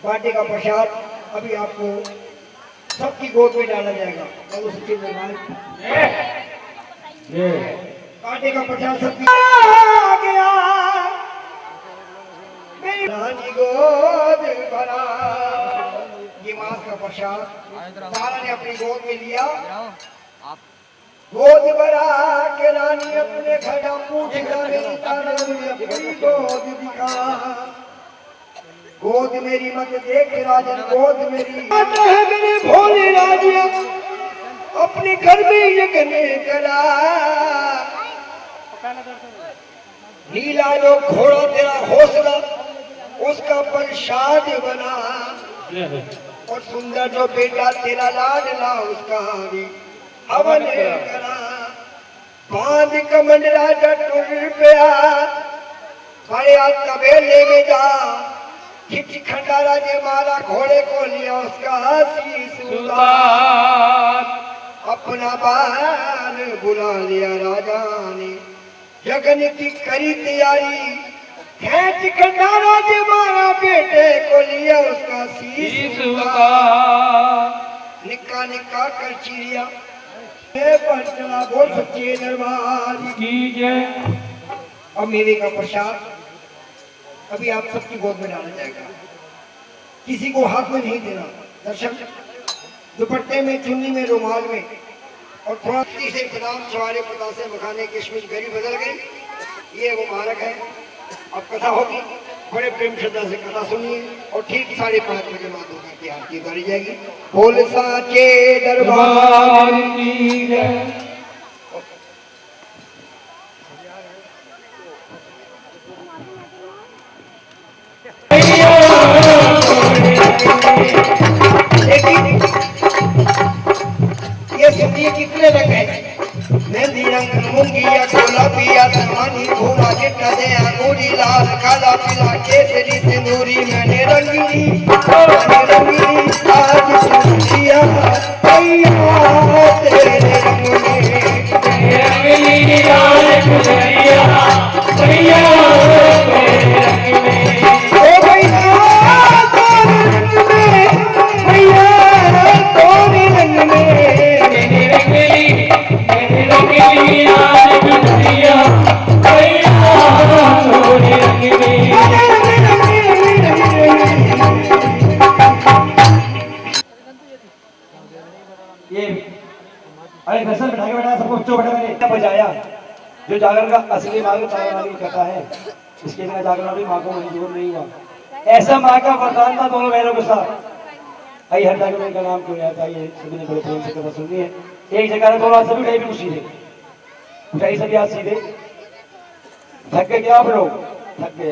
बाटे का प्रसाद अभी आपको सबकी गोद में डाला जाएगा। और उस बाटे का प्रसाद सबकी आ गया, मेरी रानी गोद भरा। ये मास का प्रसाद तारा ने अपनी गोद में लिया। गोद भरा के रानी अपने खड़ा पूछ मेरी तारा ने अपनी गोद दिखा। गोद मेरी मत देख राजन, गोद मेरी आता है मेरे भोले राजा अपने घर में यज्ञ करा। नीला जो घोड़ा तेरा हौसला उसका प्रसाद बना, और सुंदर जो बेटा तेरा लाडला उसका भी हवन करा। बांध कमंड राजा टुर पे आ, बड़े तबेले में जा। खिच खंडारा ने मारा घोड़े को लिया उसका शीश उतार। अपना बाल बुला लिया राजा ने, जगन की करी तैयारी। खींच खंडारा ने मारा बेटे को लिया उसका शीश उतार। निक्का निक्का कर चिड़िया पर चला बोल सच्चे दरबार की जय। अब मेवे का प्रसाद अभी आप सबकी गोद में डाला जाएगा। किसी को हाथ में नहीं देना। दर्शक दुपट्टे में, चुन्नी में, रुमाल में, और थोड़ा से बदाम सवारे पतासे मखाने किशमिश गरी बदल गई। ये मुबारक है। अब कथा होगी, बड़े प्रेम श्रद्धा से कथा सुनिए। और ठीक 5:30 बजे माँ दुर्गा की आरती करी जाएगी। बोल साचे दरबार की जय। ये सुनिए कितने रंग है। मेहंदी रंग, मूंगिया, गुलाबिया, धमानी, भूरा, चिट्टा, दे अंगूरी, लाल, काला, पीला, केसरी, सिंदूरी, मैंने रंगीली आज सुनिया भैया तेरे रंग में। रंगीली आज सुनिया भैया तेरे रंग में। ओ भैया तेरे रंग में, भैया तेरे रंग में। मेरी रंगीली आज सुनिया भैया तेरे रंग में। ये अरे दर्शन बैठा के बैठा सबको बच्चों बैठा मैंने बजाया। जो जागरण का असली मार्ग तारा वाली कथा है, इसके बिना जागरण भी माँ को मंजूर नहीं हुआ। ऐसा माँ का वरदान था दोनों बहनों के साथ। आई हर जागरण का नाम क्यों आता है, ये सभी ने बड़े प्रेम से कथा सुनी है। एक जगह दोनों सभी उठाई भी सीधे उठाई, सभी हाथ सीधे। थक गए क्या आप लोग? थक गए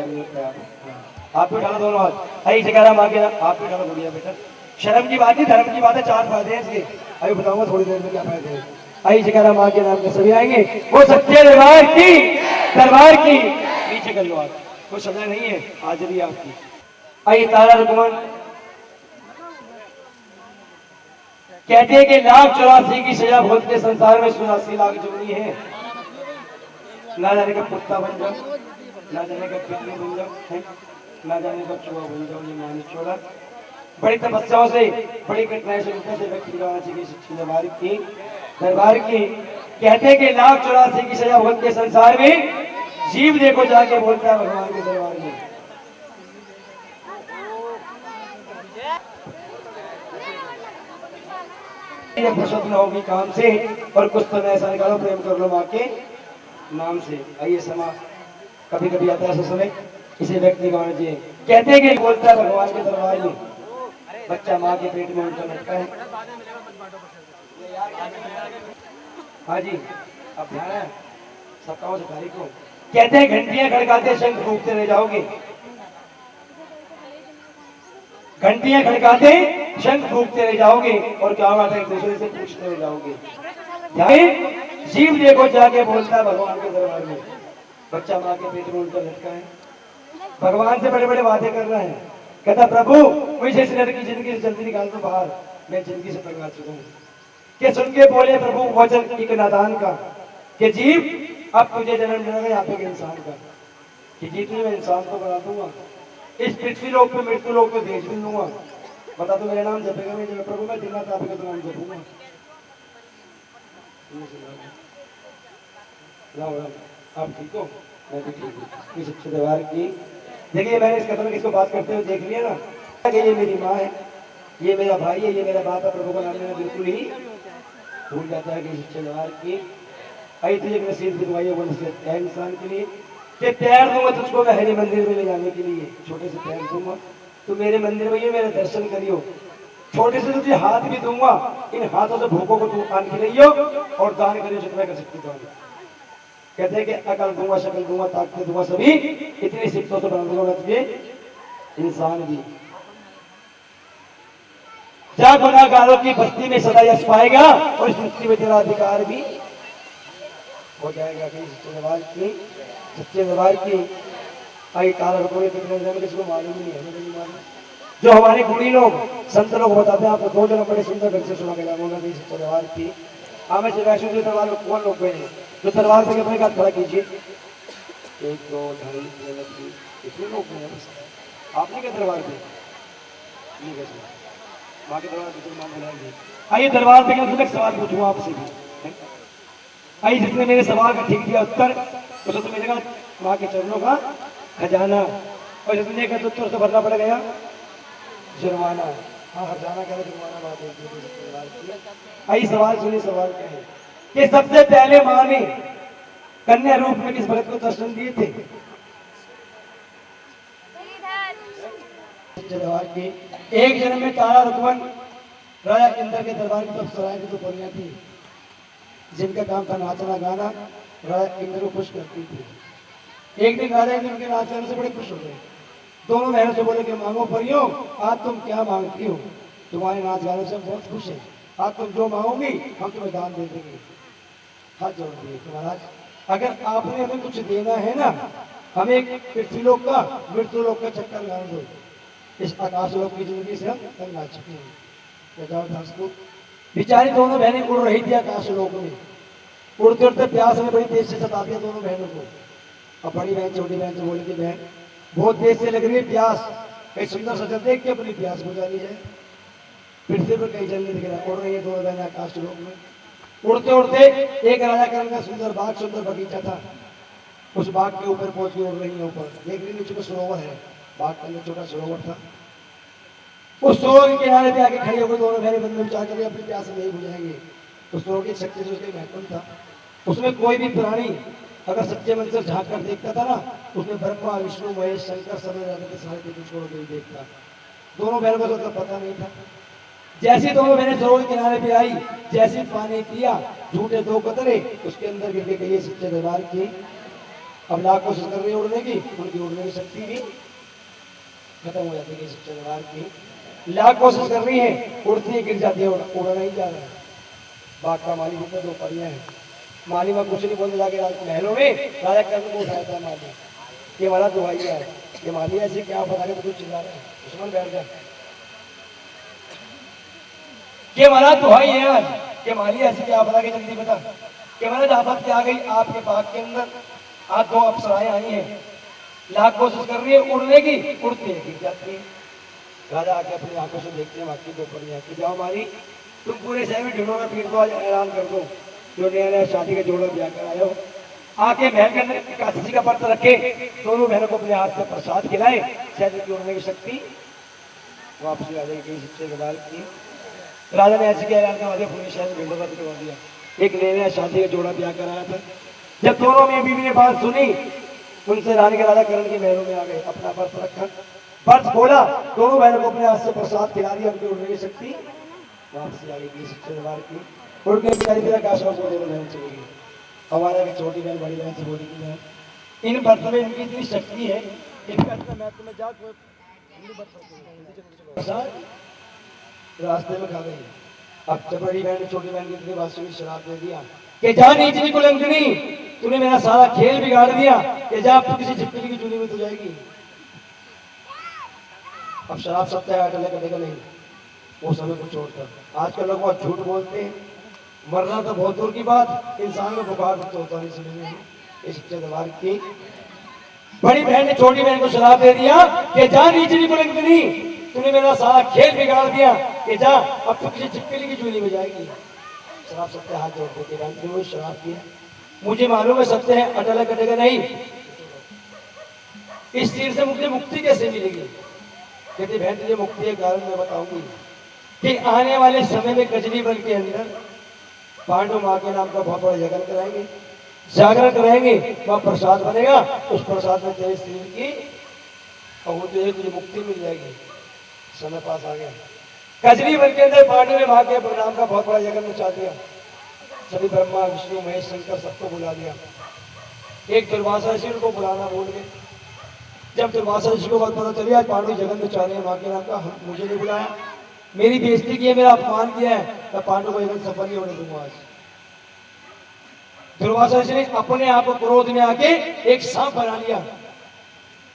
आप भी उठाना दोनों हाथ। आई जगह माँ के आप भी उठाना बढ़िया बेटा। शर्म की बात नहीं, धर्म की बात है। 4 फायदे हैं इसके, अभी बताऊंगा थोड़ी देर में क्या फायदे हैं। आई जगह माँ के नाम के सभी आएंगे। वो सच्चे दरबार की नीचे कर लो आप, कोई सजा नहीं है हाजिरी आपकी। आई तारा रुकमन कहते हैं कि 1,84,000 की सजा भोग के संसार में 84 लाख जोड़ी है। ना जाने कब कुत्ता बन जाओ, ना जाने कब बिल्ली बन जाओ, ना जाने कब चूहा बन जाओ। ये मानी छोड़ा बड़ी तपस्याओं से, बड़ी कठिनाई से व्यक्ति दरबार की कहते हैं कि 1,84,000 की सजा भोग के संसार में जीव देखो जाके बोलता है भगवान के दरबार में। फुर्सत न होगी काम से, और कुछ तो ऐसा निकालो, प्रेम कर लो माँ के नाम से। आइए समा कभी कभी आता है ऐसा समय, इसे व्यक्ति गाना चाहिए। कहते हैं कि बोलता है भगवान के दरबार में। बच्चा माँ के पेट में उल्टा लटका है। हाँ जी, अब ध्यान है 27 तारीख को। कहते हैं घंटियां खड़काते शंख फूंकते रह जाओगे। घंटियां खड़काते शंख फूंकते रह जाओगे, और क्या बात है एक दूसरे से पूछते रह जाओगे। जीव देखो जाके बोलता है भगवान के दरबार में। बच्चा माँ के पेट में उल्टा लटका है, भगवान से बड़े बड़े वादे कर रहा है। कहता प्रभु मुझे इस नर की जिंदगी से जल्दी निकाल दो बाहर, मैं जिंदगी से तंग आ चुका हूँ। के सुन के बोले प्रभु वचन एक नादान का, कि जीव अब तुझे जन्म मिलेगा यहाँ पे इंसान का, कि जीत मैं इंसान को बना दूंगा। इस पृथ्वी लोक पे मृत्यु लोक पे भेज भी दूंगा। बता तो मेरा नाम जपेगा मैं, जब प्रभु मैं दिन रात आपका तो नाम जपूंगा। आप ठीक हो? मैं भी ठीक हूँ। इस अच्छे व्यवहार की देखिए, मैंने इस कथन किसको बात करते हुए देख लिया ना कि ये मेरी माँ है, ये मेरा भाई है, ये मेरा बाप है, प्रभु का नाम लेना बिल्कुल ही भूल जाता है कि इस अच्छे व्यवहार की। आई तुझे एक नसीहत दिलवाई है, वो नसीहत क्या है इंसान के लिए कि पैर दूंगा तुझको मैं हरे मंदिर में ले जाने के लिए, छोटे से पैर दूंगा तो मेरे मंदिर में ये मेरा दर्शन करियो, छोटे से तुझे हाथ भी दूंगा, इन हाथों से भूखों को तू अन्न खिलाइयो और दान करियो जितना कर सकती दान। कहते हैं कि अकल दूंगा, शकल दूंगा, ताकत दूंगा, सभी इतनी सिफतों से बना दूंगा मैं तुझे इंसान भी। जा गुनाहगारों की बस्ती में सदा यश पाएगा और इस मुक्ति में तेरा अधिकार भी हो जाएगा। सच्चे व्यवहार की आई कारक किसको मालूम नहीं है, नहीं मालूम। जो हमारे गुणी लोग संत लोग बताते हैं, आपको दो जन बड़े सुंदर ढंग से सुना के जाऊंगा सच्चे व्यवहार की। हाँ मैं वैष्णो देवी दरबार में कौन लोग गए हैं जो दरबार पे अपने हाथ खड़ा कीजिए, 1 2 2 3 इतने लोग हैं आपने क्या दरबार पे माँ के दरबार पे माँ बुलाएंगे। आइए दरबार पे मैं सवाल पूछूंगा आपसे भी। आइए जिसने मेरे सवाल का ठीक दिया उत्तर उसे तो मिलेगा माँ के चरणों का खजाना, और जितने का उत्तर उसे भरना पड़ गया जुर्माना। हाँ खजाना क्या है, जुर्माना बात है। आइए सवाल सुनिए, सवाल क्या है कि सबसे पहले माँ ने कन्या रूप में किस भगत को दर्शन दिए थे? की एक जन्म में तारा रुकमन राजा इंद्र के दरबार की अप्सराएं की तो परियां थी जिनका काम था नाचना गाना, राजा इंद्र को खुश करती थी। एक दिन राजा इंद्र के नाच गाने से बड़े खुश हो गए। दोनों बहनों से बोले कि मांगो परियों, आज तुम क्या मांगती हो? तुम्हारे नाच गाने से हम बहुत खुश हैं, आज तुम जो मांगोगी हम तुम्हें दान दे देंगे। हाथ जोड़ दिए कि महाराज अगर आपने हमें कुछ देना है ना, हमें पृथ्वी लोक का मृत्यु लोक का चक्कर लगा दो, इस आकाश लोक की जिंदगी से हम तंग आ चुके हैं। बेचारी दोनों बहनें उड़ रही थी आकाश लोक में, उड़ते उड़ते प्यास में बड़ी तेज से सता दिया दोनों बहनों को। अब बड़ी बहन छोटी बहन से बोली थी बहन बहुत तेज से लग रही है प्यास, कहीं सुंदर सा जल देख के अपनी प्यास बुझा ली जाए। पृथ्वी पर कहीं जल नहीं दिख रहा, उड़ रही है दोनों बहनें आकाश लोक में। उड़ते उड़ते एक राजा करण का सुंदर बाग, सुंदर बगीचा था, उस बाग के ऊपर पहुंच के उड़ रही है ऊपर। देख रही नीचे सरोवर है, बाग के अंदर छोटा सरोवर था। उस सरोवर के किनारे पे आके खड़ी हो गई दोनों बहनें, बंद में विचार कर अपनी प्यास नहीं बुझाएंगे। उस सरोवर की शक्ति से उसका महत्व था। उसमें कोई भी प्राणी अगर सच्चे मन से झांक कर देखता था ना, उसमें ब्रह्मा विष्णु महेश शंकर समय रहते सारे के छोड़ के देखता। दोनों बहनों को तो पता नहीं था। जैसी दोनों बहनें सरोवर किनारे पे आई, जैसे पानी पिया, झूठे 2 कतरे उसके अंदर गिर गई। सच्चे दरबार की अब लाख कोशिश कर रही है उड़ने की, उनकी उड़ने की शक्ति भी खत्म हो जाती है। सच्चे दरबार की लाख कोशिश कर रही है, उड़ती है गिर जाती है, उड़ा नहीं जा रहा है। बाग का माली ऊपर 2 परियां हैं, माली में कुछ नहीं बोलने जाके महलों में राजा कर्ण को उठाया था माली, ये हमारा दुहाइया है, ये माली ऐसे क्या बता के कुछ चिल्ला रहा है, दुश्मन बैठ गया कि हमारा दुहाई है आज, कि माली ऐसे क्या बता के जल्दी बता कि हमारा आफत क्या आ गई आपके बाग के अंदर। आज 2 अप्सराएं आई हैं, लाख कोशिश कर रही है उड़ने की, उड़ती है गिर जाती है। राजा आके अपनी आंखों से देखते हैं बाकी 2 परियां की जाओ मारी तुम पूरे शहर में ढूंढो, फिर तो आज ऐलान कर दो जो नया नया शादी का जोड़ा ब्याह कर आए हो, आके महल के अंदर काशी का व्रत रखे, दोनों बहनों को अपने हाथ से प्रसाद खिलाए, शायद की उड़ने की शक्ति वापसी आ जाएगी। सच्चे दरबार की राजा ने ऐसे ऐलान करवा दिया, पूरे शहर में ढूंढो करवा दिया। एक नया नया शादी का जोड़ा ब्याह कराया था। जब दोनों में बीवी ने बात सुनी, उनसे रानी के राजा करण के महलों में आ गए, अपना व्रत रखा, व्रत खोला, दोनों बहनों को अपने हाथ से प्रसाद खिला दिया, उनकी उड़ने की शक्ति वापसी आ गई। सच्चे दरबार की उड़ के बेचारी तेरा काश दोनों बहन चली गई। हमारा की छोटी बहन बड़ी बहन से बोली की बहन इन व्रत में इनकी इतनी शक्ति है, इनका इतना महत्व में जा रास्ते में खा गई। अब जब बड़ी बहन छोटी बहन की इतनी बात सुनी, शराब दे दिया कि जा नीचली कुलंकनी, तूने मेरा सारा खेल बिगाड़ दिया, कि जा अब किसी चिपकली की चूनी में तू जाएगी। अब शराब सत्य करेगा नहीं, वो समय को छोड़कर आजकल लोग बहुत झूठ बोलते हैं, मरना तो बहुत दूर की बात, इंसान में बुखार तो होता नहीं। सुनिए इस सच्चे दरबार की बड़ी बहन ने छोटी बहन को श्राप दे दिया कि जा नीचली कुलंकनी, तूने मेरा सारा खेल बिगाड़ दिया, कि जा अब तो किसी छिपकली की चूली में जाएगी। श्राप सत्य हाथ जोड़ते के बहन ने वो श्राप किया। मुझे मालूम है सत्य है, अटल कटेगा नहीं। इस तीर से मुझे मुक्ति कैसे मिलेगी? कहती बहन तुझे मुक्ति के कारण मैं बताऊंगी कि आने वाले समय में गजनी बन के अंदर पांडु माँ के नाम का बहुत बड़ा जगन कराएंगे, जागरण कराएंगे, वहां प्रसाद बनेगा, उस प्रसाद में तेरे शरीर की और वो तुझे मुक्ति मिल जाएगी। समय पास आ गया। गजनी बन के अंदर पांडु ने माँ के नाम का बहुत बड़ा जगन मचा दिया। सभी ब्रह्मा विष्णु महेश शंकर सबको बुला दिया। एक दुर्वासा ऋषि उनको बुलाना भूल गए। जब दुर्वासा ऋषि को बात पता चली आज पांडु जगन में चाह रहे हैं माँ के नाम का, मुझे नहीं बुलाया, मेरी बेइज्जती की है, मेरा अपमान किया है, मैं पांडु को जगन सफल नहीं होने दूंगा। आज दुर्वासा ऋषि ने अपने आप को क्रोध में आके एक सांप बना लिया।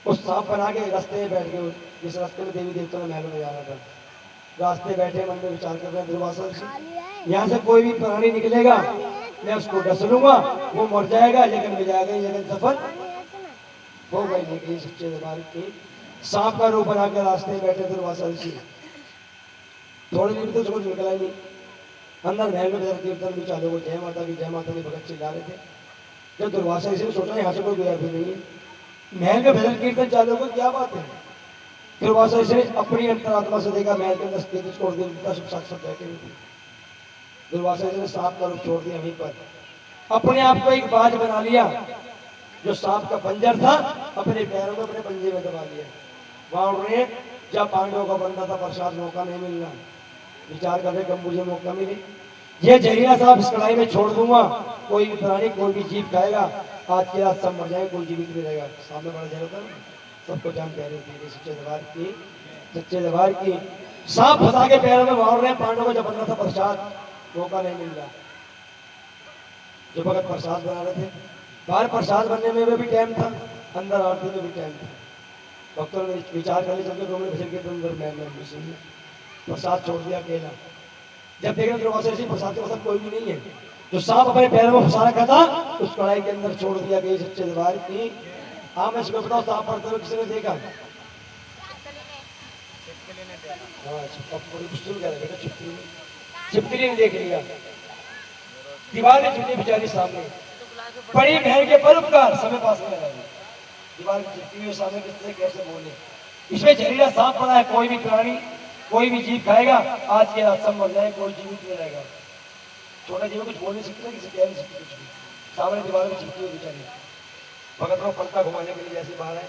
उस सांप बना के रास्ते में बैठ गए, जिस रास्ते में देवी देवता ने महलों में जाना था। रास्ते बैठे मन में विचार कर रहे हैं दुर्वासा ऋषि, यहाँ से कोई भी प्राणी निकलेगा मैं उसको डस लूंगा, वो मर जाएगा, जगन में जाएगा, जगन सफल हो गई। लेकिन सच्चे दरबार के सांप का रूप बनाकर रास्ते में बैठे दुर्वासा ऋषि। थोड़ी देर तो उसको निकला ही नहीं। अंदर महल में भजन कीर्तन भी चालू हो, जय माता की भगत चिल्ला रहे थे। जब दुर्वासा ऋषि ने सोचा यहाँ से कोई गया भी नहीं है, महल में भजन कीर्तन चालू हो, क्या बात है? दुर्वासा ऋषि ने अपनी अंतरात्मा से देखा महल के अंदर स्थिति छोड़ दी, साक्षात बैठे हुए थे। दुर्वासा ऋषि ने सांप का रूप छोड़ दिया, वहीं पर अपने आप को एक बाज बना लिया। जो सांप का पंजर था अपने पैरों में अपने पंजे में दबा लिया। वहां उड़ रहे, जब पांडवों का बनता था प्रसाद मौका नहीं मिल रहा, विचार कर रहे कब मुझे मौका मिले, ये जहरीला सांप इस कढ़ाई में छोड़ दूंगा, कोई भी प्राणी कोई भी जीव खाएगा, आज की रात सब मर जाएगा, कोई जीवित नहीं रहेगा। सामने बड़ा जहर होता है, सबको जान प्यारे थी। सच्चे दरबार की सांप फंसा के पैरों में मार रहे हैं। पांडवों को जब बनना था प्रसाद मौका नहीं मिल रहा। जो भगत प्रसाद बना रहे थे, बाहर प्रसाद बनने में भी टाइम था, अंदर आरती में भी टाइम था। भक्तों ने विचार कर लिया चलते प्रसाद छोड़ दिया अकेला। जब देखा दुर्वासा ऋषि प्रसाद के पास कोई भी नहीं है, जो सांप अपने पैरों में फंसा रखा था उस कढ़ाई के अंदर छोड़ दिया गया। सच्चे दरबार की हाँ मैं इसको बताऊँ, सांप पढ़ते हुए किसी ने देखा? छिपकली ने देख लिया, दीवार में झूठी बेचारी सामने, बड़ी बहन के परोपकार समय पास में लगा, दीवार की चिपकी हुई सामने किससे कैसे बोले। इसमें जहरीला सांप पड़ा है, कोई भी प्राणी कोई भी जीव खाएगा, आज के रात सब मर जाए, कोई जीवित नहीं रहेगा। छोटा जीव कुछ बोल नहीं सकते, किसी कह नहीं सकते कुछ भी। सामने दीवार में चिपकी हुई बेचारी, भगत को पलटा घुमाने के लिए जैसे बाहर है,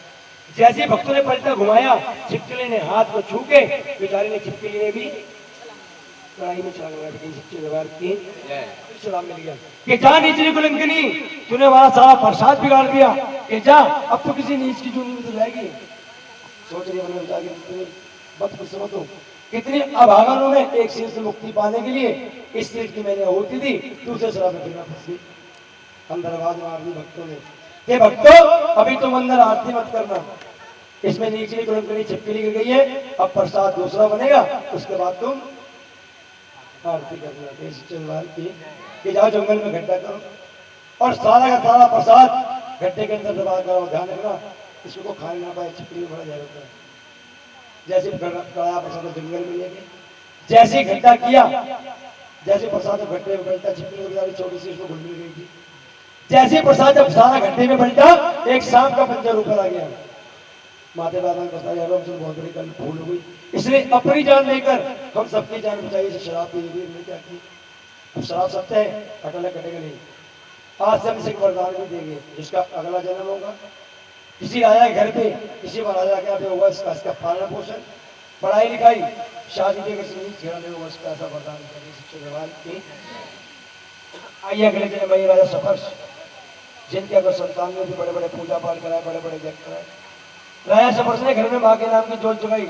जैसे भक्तों ने पलटा घुमाया, छिपकली ने हाथ को छू के बेचारी ने चिपकली ने भी कढ़ाई में छलांग लगा दी। सच्चे दरबार की सलाम मिल गया कि जा नीचे कुलंकनी, तूने हमारा सारा प्रसाद बिगाड़ दिया, कि जा अब तो किसी नीच की चूनी में तो जाएगी। सोच रही मन में विचार कितनी बदकिस्मत हो, कितने अभागन हो गए। एक सिर से मुक्ति पाने के लिए इस सिर की मैंने होती थी, दूसरे शराब में फिरना फंसी। अंदर आवाज मार दी भक्तों ने, ये भक्तों अभी तुम अंदर आरती मत करना, इसमें नीचे कुलंकनी छिपकली गिर गई है, अब प्रसाद दूसरा बनेगा, उसके बाद तुम आरती करना। कि जाओ जंगल में गड्ढा करो और सारा का सारा प्रसाद गड्ढे के अंदर दबा करो। ध्यान रखना इसको को खाने ना पाए, छिपकली में बड़ा जहर होता है। जैसे कड़ाया प्रसाद जंगल में लेके जैसे गड्ढा किया, जैसे प्रसाद गड्ढे में बैठा, छिपकली बेचारी छोटी सी उसको घुल मिल गई थी। जैसे प्रसाद जब सारा गड्ढे में बैठा, एक सांप का पंजर ऊपर आ गया। माते बाबा ने बताया बहुत बड़ी कल भूल हुई, इसलिए अपनी जान लेकर हम सबकी जान बचाई। शराब पी ने क्या की, अब शराब सत्य है, अटल कटेगा नहीं। आज से हम इसे वरदान भी देंगे, जिसका अगला जन्म होगा किसी राजा के घर पे, किसी महाराजा के यहाँ पे होगा, इसका पालन पोषण, पढ़ाई लिखाई, शादी के छेड़ने होगा, इसका ऐसा वरदान करेंगे। आइए अगले जन्म में राजा सफर्ष, जिनके अगर संतान में भी बड़े बड़े पूजा पाठ कराए, बड़े बड़े जग कराए। राजा सफर्ष ने घर में माँ के नाम की जोत जगाई।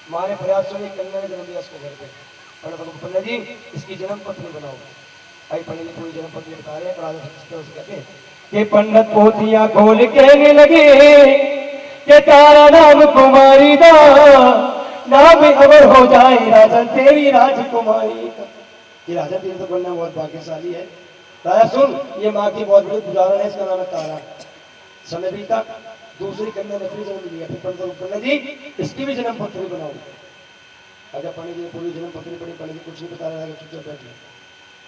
माँ ने प्रयास से कन्या ने जन्म दिया इसको घर पे। पंडित जी इसकी जन्म पत्नी बनाओ। आई पंडित जी पूरी जन्म पत्नी बता रहे हैं। राजा सफर्ष कहते हैं कि पंडित पोथियां खोल कहने लगे कि तारा नाम कुमारी दा, नाम अमर हो जाए राजन तेरी राजकुमारी का। ये राजा तेरी तो कन्या बहुत भाग्यशाली है। राजा सुन, ये माँ की बहुत बड़ी गुजारण है, इसका नाम है तारा। समय बीता, दूसरी कन्या ने फिर जन्म लिया। फिर पंडित जी इसकी भी जन्म पत्री बनाओ। अच्छा पंडित जी पूरी जन्म पत्री पढ़ी। पंडित जी कुछ नहीं बता रहा, चुपचाप बैठ गए।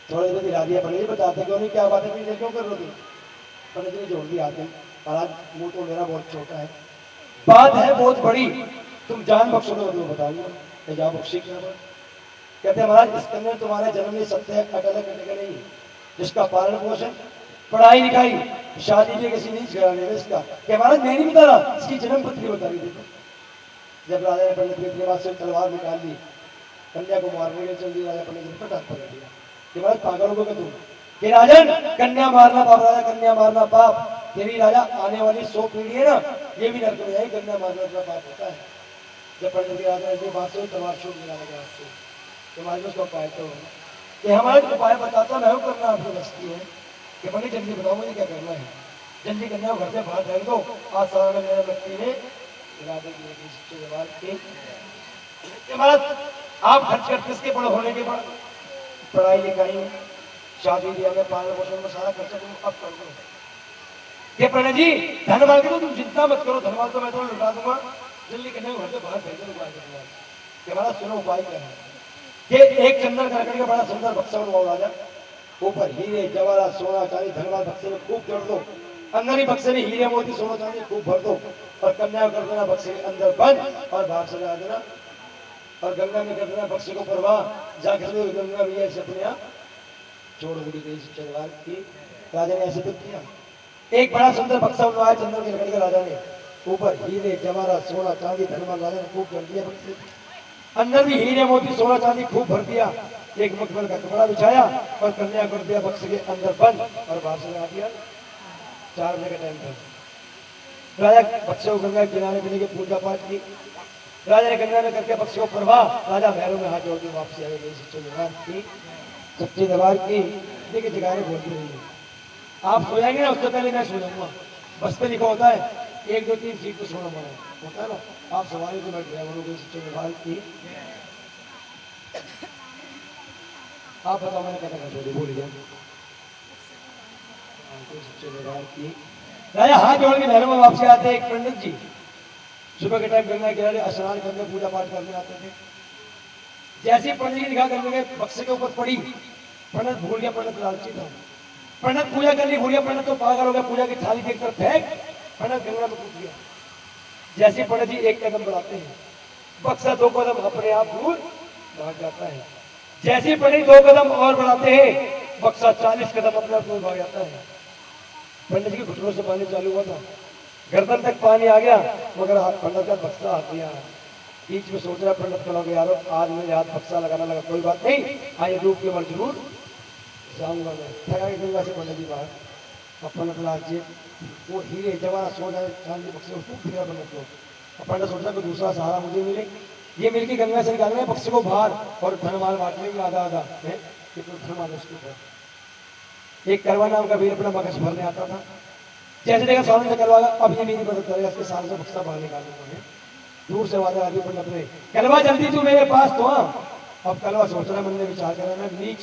थोड़ी देर हिला दिया। पंडित जी बताते क्यों नहीं, क्या बात है, क्यों कर रहे थे? पंडित जी ने जोड़ दिया आते। महाराज मुंह तो मेरा बहुत छोटा है, बात है बहुत बड़ी, तुम जान बख्शो तो बताऊंगा। जा बख्शी क्या बात? कहते हैं महाराज इसके अंदर तुम्हारा जन्म नहीं, सत्य है, अटल कटेगा नहीं, जिसका पालन पोषण पढ़ाई लिखाई शादी भी किसी नहीं कराने में इसका। क्या महाराज मैं नहीं बता रहा, इसकी जन्म पत्री बता रही थी। जब राजा ने पंडित जी अपने पास से तलवार निकाल ली, कन्या को मारने के लिए चल दी। राजा पंडित जी पटाख पकड़ लिया कि महाराज पागल हो गए तुम, कि राजन कन्या मारना पाप, राजा कन्या मारना पाप, तेरी राजा आने वाली 100 पीढ़ी है ना, ये भी नरक में जाएगी, कन्या मारना इतना पाप होता है। जब पंडित जी राजा ऐसी बात से तलवार छोड़ दिया लगा आपसे, तुम्हारे उसका उपाय तो कि हमारे उपाय बताता मैं करना आपको बस्ती है कि पंडित जल्दी बताओ मुझे क्या करना है, जल्दी कन्या घर से बाहर फेंक दो। आज सारा मेरा व्यक्ति ने महाराज आप खर्च करते इसके बड़े होने के बाद पढ़ाई लिखाई में, शादी ब्याह में, पालन पोषण में सारा खर्चा तुम अब कर दो। ये पंडित जी धनवाल के तो तुम चिंता मत करो, धनवाल तो मैं तुम्हें लुटा दूंगा, जल्दी कन्या घर से बाहर भेज दो। उपाय करूंगा। महाराज सुनो उपाय क्या है। ये एक चंदन करकड़ी का बड़ा सुंदर बक्सा बनवाओ राजा, ऊपर हीरे जवाहरात सोना चांदी धनवाल बक्से में खूब जोड़ दो, अंदर ही बक्से में हीरे मोती सोना चांदी खूब भर दो, और कन्या कर देना बक्से के अंदर बंद और बाहर से लगा देना, और गंगा में कर देना बक्से को प्रवाह, जाकर गंगा मैया से अपने आप छोड़ दी गई चंद्रवाल की। राजा ने ऐसे तो किया। एक बड़ा सुंदर बक्सा बनवाया चंदन की लकड़ी का राजा ने, ऊपर हीरे जवाहरात सोना चांदी धनवाल राजा ने खूब कर दिया बक्से, अंदर भी हीरे मोती सोना चांदी खूब भर दिया, एक मखमल का कपड़ा बिछाया और कन्या कर दिया बक्से के अंदर बंद और बाहर से लगा दिया। 4 बजे का टाइम था। राजा बक्से को गंगा किनारे पे लेके पूजा पाठ की। राजा ने गंगा में करके बक्से को प्रवाह, राजा भैरव में हाथ जोड़ के वापसी आ गई। सच्ची दरबार की देखिए जगाने बोलती रही है। आप सो जाएंगे ना, उससे पहले मैं सो जाऊंगा। बस पे लिखा होता है 1 2 3 सीट पे सोना होता है ना, आप सवारी को बैठ ड्राइवरों के सच्चे दरबार की। आप बताओ मैंने क्या कर बोलिए। राजा हाथ जोड़ के महलों में वापसी आते। एक पंडित जी सुबह के टाइम गंगा किनारे स्नान करने पूजा पाठ करने आते थे। जैसे ही पंडित जी निगाह गंगा के बक्से के ऊपर पड़ी, पंडित भूल गया, पंडित लालची था, पंडित पूजा करनी भूल गया, पंडित तो पागल हो गया, पूजा की थाली देखकर फेंक पंडित गंगा में कूद गया। जैसे पंडित जी एक कदम बढ़ाते हैं, बक्सा 2 कदम अपने आप दूर भाग जाता है। जैसे पंडित 2 कदम और बढ़ाते हैं, बक्सा 40 कदम अपने आप दूर भाग जाता है। पंडित जी के घुटनों से पानी चालू हुआ था, गर्दन तक पानी आ गया, मगर पंडित का बक्सा हाथ नहीं आया। बीच में सोच रहा पंडित कहोगे यार आज मेरे हाथ बक्सा लगाना लगा, कोई बात नहीं, आइए डूब के मर जरूर जाऊंगा मैं। थका के गंगा से पंडित जी बाहर, अब पंडित लाल जी वो हीरे जवाहरात सोना चांदी बक्से उसको फिरा पंडित को। पंडित सोचा कि दूसरा सहारा मुझे मिले, ये मिलकर गंगा से निकालना है बक्से को बाहर और धनमाल बांट लेंगे आधा आधा। धनमाल उसके ऊपर एक करवा नाम का वीर अपना मगज भरने आता था। जैसे देखा सामने से करवा, अब ये मेरी मदद करेगा, इसके साल से बक्सा बाहर निकालने। दूर से आवाज आती पंडित ने, कलवा जल्दी तू मेरे पास तो आ। अब कलवा सोच रहा मन में विचार कर रहा है नीच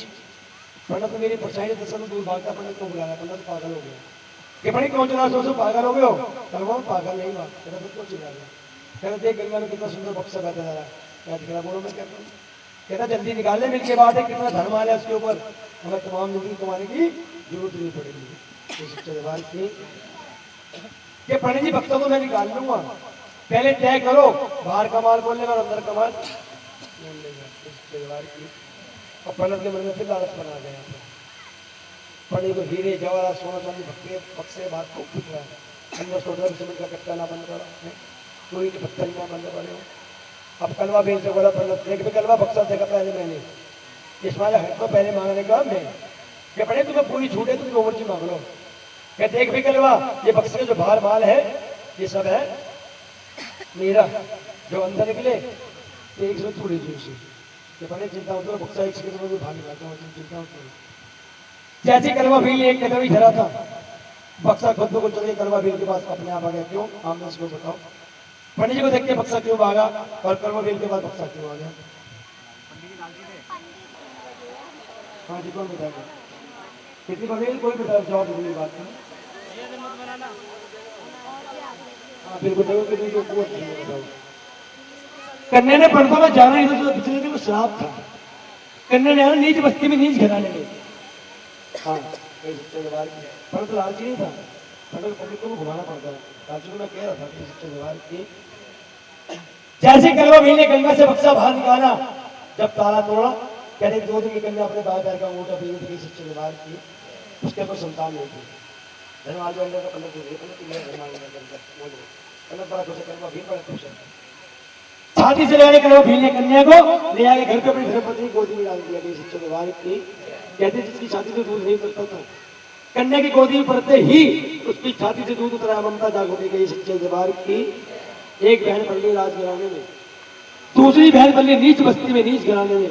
पंडित मेरी परछाई से दूर भागता, पंडित को बुलाया, पंडित पागल हो गया कि पंडित कौन चला सोचो पागल हो गए हो। कलवा पागल नहीं हुआ, कहता चिल्ला गया, कहता देख गंगा में कितना सुंदर बक्सा बहता जा रहा है, क्या दिख रहा बोलो मैं कहता हूँ, कहता जल्दी निकाल ले, मिल के बात है कितना धर्माल है उसके ऊपर, हमें तमाम जिंदगी कमाने की जरूरत नहीं पड़ेगी। ये पंडित जी बक्सों को मैं निकाल लूंगा, पहले तय करो बाहर का माल बोलने और अंदर का माल। और पंडित के मन में फिर लालच बना गया। पंडित को हीरे जवाहरात सोना चांदी बक्से बात खूब दिख रहा है, अंदर सोचा सीमेंट का कट्टा ना बंद करो, कोई पत्थर ना बंद पड़े। अब कलवा बेल से बोला पंडित, देख भी कलवा बक्सा देखा पहले मैंने, इसमाइल हक को पहले मांगने का मैं, क्या पड़े तुम्हें पूरी छूट है, तुम ओवर मांग लो। क्या देख भी कलवा ये बक्से का जो बाहर माल है ये सब है मेरा, जो अंदर निकले तो एक जरूरत थोड़ी सी उसे, बड़े चिंता होती है बक्सा एक सेकंड में भी भाग निकालता हूँ, चिंता होती है। जैसे कलवा भील एक कदम ही धरा था, बक्सा खुद को चले कलवा भील के पास अपने आप आ गया। क्यों आमने इसको बताओ, पंडित जी को देख के बक्सा क्यों भागा और कलवा भील के पास बक्सा क्यों आ गया? हाँ जी कौन बताएगा, कितनी बड़ी कोई बता जवाब दे बात नहीं। बिल्कुल देखो कि जो कुआं नहीं बताओ। कन्या ने पंडितों में जाना ही तो पिछले दिन श्राप था। कन्या ने नीच बस्ती में नीच घराने में, हाँ पंडित लालची नहीं था, पंडित को घुमाना पड़ता है। लालची को मैं कह रहा था कि शिक्षा व्यवहार की जैसे कलवा भील ने गंगा से बक्सा बाहर निकाला, जब ताला तोड़ा कहते 2 दिन की कन्या अपने बाएं पैर का अंगूठा पीने की शिक्षा व्यवहार की, उसके कोई संतान नहीं थी। धनवाल का पंडित बड़ा खुश है, कलवा भील बड़ा खुश है। छाती से लेने कलवा भील ने कन्या को ले आके घर पे अपनी धर्मपत्नी गोदी में डाल दिया गई शिक्षा व्यवहार की। कहते जिसकी छाती से दूध नहीं उतरता था, कन्या की गोदी में पड़ते ही उसकी छाती से दूध उतरा, ममता जाग उठी गई शिक्षा व्यवहार की। एक बहन पल गई राजघराने में, दूसरी बहन पल गई नीच बस्ती में, नीच घराने में।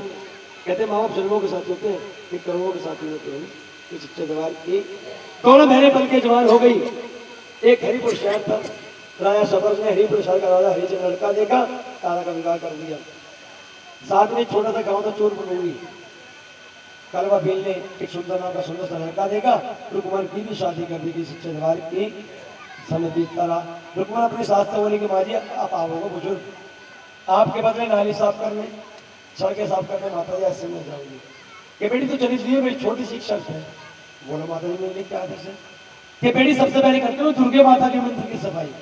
कहते माँ बाप जन्मों के साथ होते हैं, एक करोड़ों के साथ होते हैं। शिक्षा व्यवहार की दोनों बहनें पल के जवान हो गई। एक हरिपुर शहर था, राजा सबर ने हरिपुर शहर का राजा हरिचंद लड़का देखा, तारा का विवाह कर दिया। साथ में छोटा सा गांव था चोरपुर। कलवा भील ने एक सुंदर नाम का सुंदर सा लड़का देखा, रुकमन की भी शादी कर दी थी शिक्षा व्यवहार की। समय बीतता रहा, रुकमन अपनी सास से बोली कि माँ जी आप आओगे बुजुर्ग, आपके बदले नाली साफ करने, सड़कें साफ करने माता जी ऐसे में जाऊंगी। ये बेटी तो चली गई, मेरी छोटी सी शर्त है। बोलो माता जी मैंने क्या आदेश है? ये बेटी सबसे पहले करते हो दुर्गे माता के मंदिर की सफाई,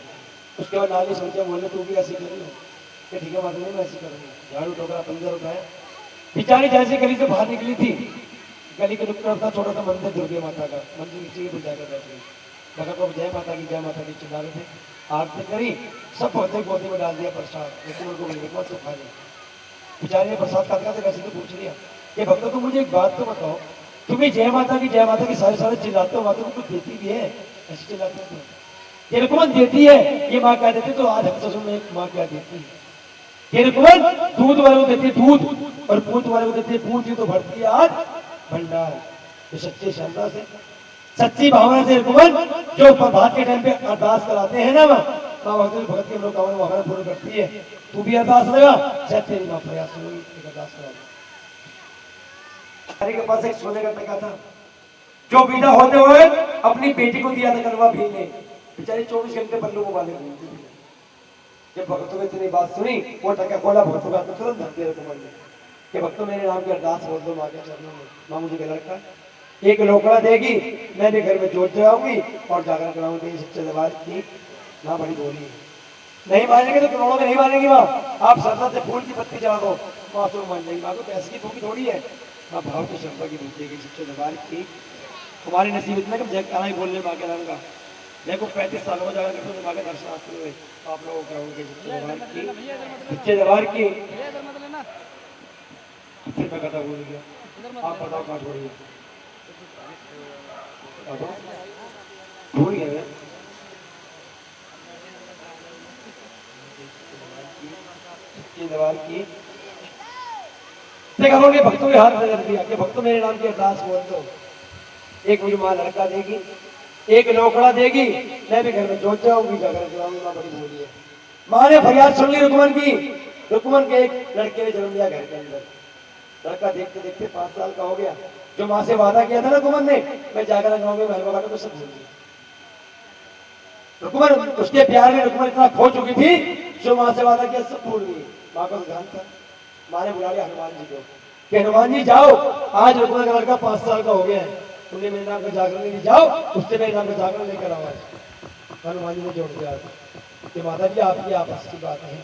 उसके बाद नाली सोचा बोले तू भी ऐसी करी हो। ठीक है माता जी मैं ऐसी करूंगी। झाड़ू टोकरा 15 उठाया, बेचारी जैसे गली से बाहर निकली थी, गली के नुक्कड़ था छोटा सा मंदिर दुर्गे माता का, मंदिर नीचे ही जाकर बैठ गई। भगत को जय माता की चिल्ला रहे थे, आरती करी, सब भगत गोदी में डाल दिया प्रसाद, तो खा लिया। बेचारी ने प्रसाद खा तो वैसे तो पूछ लिया कि भक्तों को मुझे एक बात तो बताओ, तुम्हें जय माता की सारे चिल्लाते हो, माता को कुछ देती भी है? ऐसे चिल्लाते हो ये रुकमन देती है, ये माँ क्या देती, तो आज हम ससुर में माँ क्या देती है? ये रुकमन दूध वाले को देती है दूध, और पूत वाले को देती है पूत, तो भरती है आज भंडार। तो सच्चे श्रद्धा से, सच्ची भावना से रुकमन जो प्रभात के टाइम पे अरदास कराते हैं ना, भगत की मनोकामना भावना पूरी करती है। तू भी अरदास लगा, शायद तेरी माँ प्रयास होगी, अरदास करा। के पास एक सोने का टका था, जो विदा होते हुए अपनी बेटी को दिया था कलवा भील ने। बेचारी 24 घंटे पल्लू को बांधे घूमती थी। जब भक्तों ने इतनी बात सुनी, वो टका खोला, भक्तों का तुरंत धर दिया रुकमन ने कि भक्तों मेरे नाम की अरदास बोल दो माँ के चरणों में, माँ मुझे लड़का एक लोकड़ा देगी, मैं भी घर में जोत जगाऊंगी और जागरण कराऊंगी। शिक्षा व्यवहार की माँ बड़ी बोली है, नहीं मानेंगे तो करोड़ों में नहीं मानेंगी माँ, आप श्रद्धा से फूल की पत्ती चढ़ा दो, माँ तो मान जाएगी। माँ को पैसे की भूखी थोड़ी है, माँ भाव की श्रद्धा की भूखी है। शिक्षा व्यवहार की हमारी नसीब इतना कि जय काना ही बोलने माँ के नाम का। देखो 35 साल हो जाएगा तो माँ के दर्शन आते हुए आप लोगों को कराऊंगे। शिक्षा व्यवहार की फिर मैं कथा भूल गया, आप बताओ कहाँ छोड़िए, भूल गए। की करोगे भक्तों के हाथ में रख दिया कि भक्तों मेरे नाम की अरदास बोल दो, एक मुझे माँ लड़का देगी, एक लोकड़ा देगी, मैं भी घर में जोत जाऊंगी, जाकर कराऊंगी। माँ बड़ी बोली है। माँ ने फरियाद सुन ली रुकमन की। रुकमन के एक लड़के ने जन्म दिया घर के अंदर। लड़का देखते देखते 5 साल का हो गया। जो माँ से वादा किया था ना रुकमन ने, मैं जाकर गाँव में महल बाबा को सब भूल गई। रुकमन उसके प्यार में रुकमन इतना खो चुकी थी, जो माँ से वादा किया सब भूल गई। माँ को ध्यान था, माँ ने बुला लिया हनुमान जी को कि हनुमान जी जाओ, आज रुकमन का लड़का 5 साल का हो गया है, तुमने मेरे नाम का जागरण नहीं, जाओ उससे मेरे नाम का जागरण लेकर आओ। हनुमान जी ने जोड़ दिया कि माता जी आपकी आपस की बात है,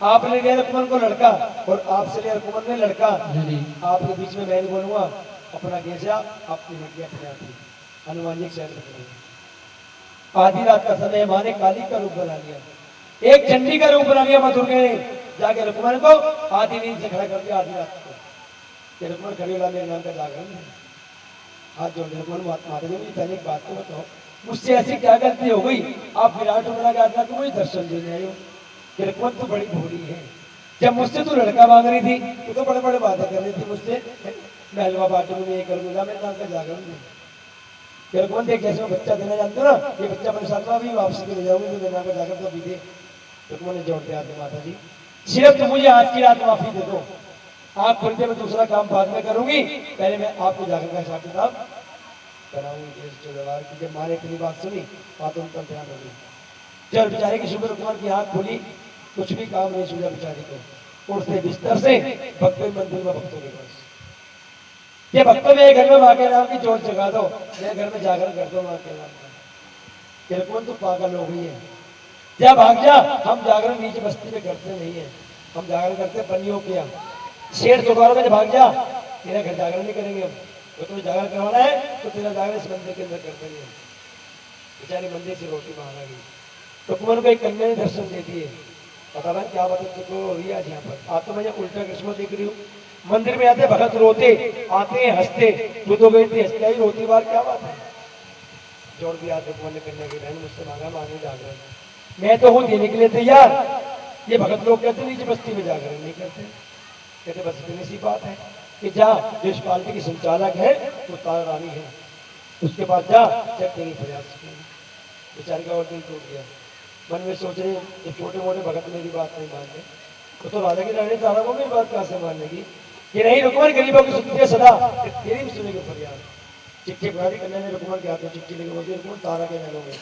आपने लिया रुकमन को लड़का और आपसे लिया रुकमन ने लड़का, आपके बीच में मैं नहीं बोलूंगा, अपना गेजा आपकी बेटी अपने आप ही। हनुमान जी शहर आधी रात का समय माँ ने काली का रूप बना लिया, एक चंडी का रूप बना लिया। माँ दुर्गा ने जाके रुकमन को आधी नींद से खड़ा कर दिया आधी रात को, रुकमन खड़ी वाला मेरे नाम का जागरण है। हाथ जोड़ रुकमन माता जी मुझे पहले एक बात तो बताओ, मुझसे ऐसी क्या गलती हो गई, आप विराट बना के आत्मा को मुझे दर्शन देने आए हो? रुकमन तो बड़ी भोली है, जब मुझसे तू लड़का मांग रही थी तो बड़े बड़े बातें कर रही थी मुझसे, महलवा बाटू में ये करूंगा, मेरे नाम का जागरण नहीं। रुकमन देख जैसे बच्चा देना जानते हो ना, ये बच्चा परेशान हुआ अभी वापसी के ले जाऊंगी, तो मेरे नाम का जागरण तो अभी दे। रुकमन ने जोड़ दिया माता जी सिर्फ तुम मुझे आज की रात माफी दे दो, आप खुलते में दूसरा काम बाद में करूंगी, पहले मैं आपको जागरण का हिसाब किताब कराऊंगी। व्यवहार की जब माँ ने इतनी बात सुनी, बात उन पर ध्यान होगी। जब बेचारे की शुक्र कुमार की आंख खुली, कुछ भी काम नहीं सूझा बेचारी को, उठते बिस्तर से भक्तों मंदिर में, भक्तों के पास, ये भक्तों में घर में माँ के नाम की जोत जगा दो, मेरे घर में जागरण कर दो माँ के नाम का। कौन तो पागल हो गई है, जा भाग जा, हम जागरण नीचे बस्ती में करते नहीं है, हम जागरण करते बनियों के यहाँ, शेर चौकारों में भाग जा, तेरा घर जागरण नहीं करेंगे हम, तो तुम्हें जागरण करवाना है तो तेरा जागरण इस मंदिर के अंदर कर देंगे। बेचारी मंदिर से रोटी मांगा गई, रुक्मन को एक कन्या ने दर्शन दे दिए, पता नहीं क्या बात हो रही है आज यहाँ पर। आज तो मैं उल्टा कृष्ण देख रही हूँ, मंदिर में आते भगत रोते, आते हैं हंसते, तू तो गई थी हंसते ही रोती बार, क्या बात है। जोड़ दिया रुक्मन ने कन्या की बहन, मुझसे मांगा मांगे जागरण, मैं तो हूँ देने के लिए तैयार। ये भगत लोग कहते नीचे बस्ती में जागरण नहीं करते, कहते बस इतनी सी बात है कि जा, जो इस पार्टी की संचालक है वो तारा रानी है, उसके पास जा, चेक देने प्रयास करेंगे। बेचारी का और दिल टूट गया, मन में सोच रहे जब छोटे मोटे भगत मेरी बात नहीं मानते तो राजा की रानी तारा को मेरी बात कहाँ से मान लेगी। ये नहीं रुकमन गरीबों की सुनती है सदा, तेरी भी सुनेगी फरियाद। चिट्ठी बुरादी कन्या ने रुकमन के हाथ में चिट्ठी लेके बोलती, रुकमन तारा के महलों में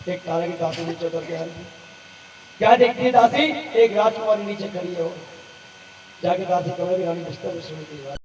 एक तारा की दासी नीचे उतर के आ रही, क्या देखती है दासी, एक राजकुमारी नीचे खड़ी है, वो जाके दासी कमरे की रानी बिस्तर में सुनती है।